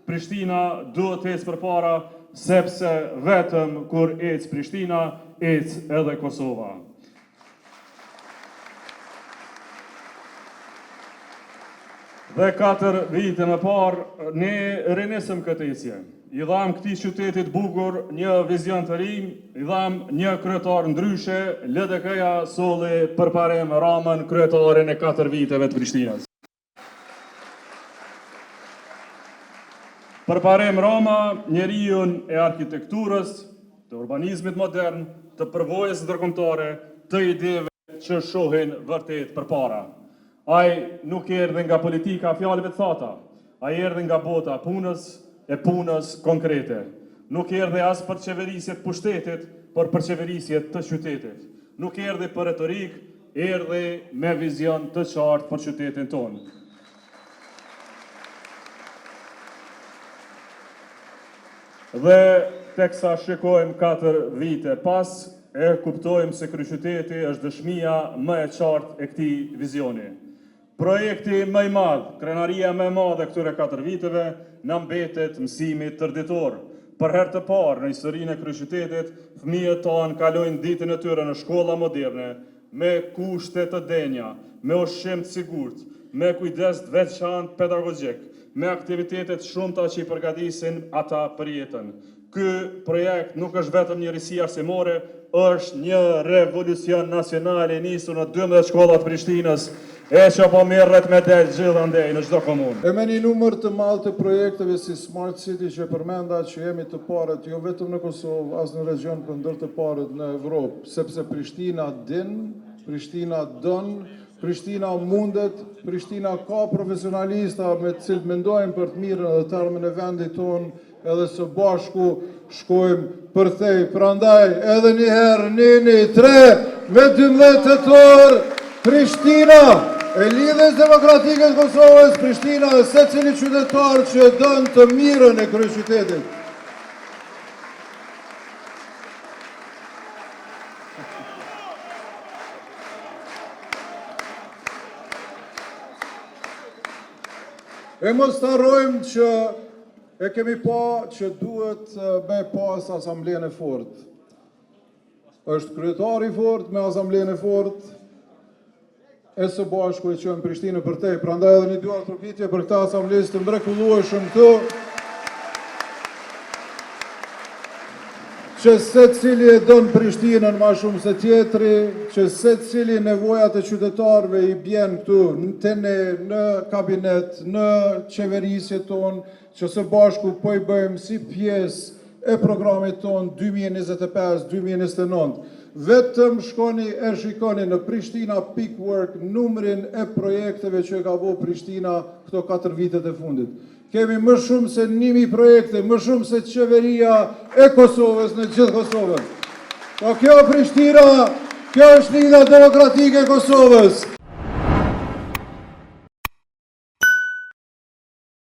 Prishtina duhet të ecë përpara, sepse vetëm kur ecë Prishtina, ecë edhe Kosova. Dhe 4 vite më parë, ne rinisëm këtë ecje. I dham këtij qytetit bukur një vizion të ri, i dham një kryetar ndryshe, LDK-ja solli përparem Ramën, kryetarin e 4 viteve të Prishtinës. Përparem Rama, njeriun e arkitekturës, të urbanizmit modern, të përvojës ndërkombëtare, të ideve që shohin vërtet përpara. Ai nuk erdhi nga politika fjalëve të thata, ai erdhi nga bota punës e punës konkrete. Nuk erdhi as për qeverisje të pushtetit, por për qeverisje të qytetit. Nuk erdhi për retorik, erdhi me vizion të qartë për qytetin tonë. Dhe teksa shikojmë 4 vite pas, e kuptojmë se kryeqyteti është dëshmia më e qartë e këtij vizioni. Projekti më i madh, krenaria më e madhe këtyre 4 viteve, na mbetet mësimi tërditor. Për herë të parë në historinë e kryeqytetit, fëmijët tanë kalojnë ditën e tyre në shkolla moderne, me kushte të denja, me ushqim të sigurt, me kujdes të veçantë pedagogjik, me aktivitetet shumëta që i përgatisin ata për jetën. Ky projekt nuk është vetëm një risi arsimore, është një revolucion nacional i nisur në 12 shkollat Prishtinës, e që po merret me del gjithandej në çdo komunë. E me një numër të madh të projekteve si Smart City që përmenda që jemi të parët jo vetëm në Kosovë, as në region, por ndër të parët në Evropë, sepse Prishtina din, Prishtina don, Prishtina mundet, Prishtina ka profesionalista me të cilët mendojnë për të mirën dhe të ardhmen e vendit tonë, edhe së bashku shkojmë përthej. Prandaj edhe një herë, 1-3 me 12 tetor, Prishtina e Lidhjes Demokratike të Kosovës, Prishtina e secili qytetar që don të mirën e kryeqytetit. E mos të harrojmë që e kemi pa që duhet me pas asamblen e fort. Është kryetari fort me asamblen e fort, e së bashku e qënë Prishtinë përtej. Prandaj edhe një duar trokitje për këta asamblesë të mrekullueshëm këtu, që secili e don Prishtinën ma shumë se tjetri, që secili nevojat e qytetarëve i bjen këtu në kabinet, në qeverisje tonë, që së bashku po i bëjmë si pjesë e programit tonë 2025-2029. Vetëm shkoni e shikoni në Prishtina.work numrin e projekteve që ka bo Prishtina këto 4 vitet e fundit. Kemi më shumë se 1000 projekte, më shumë se qeveria e Kosovës në gjithë Kosovën. Po kjo Prishtina, kjo është Lidhja Demokratike e Kosovës.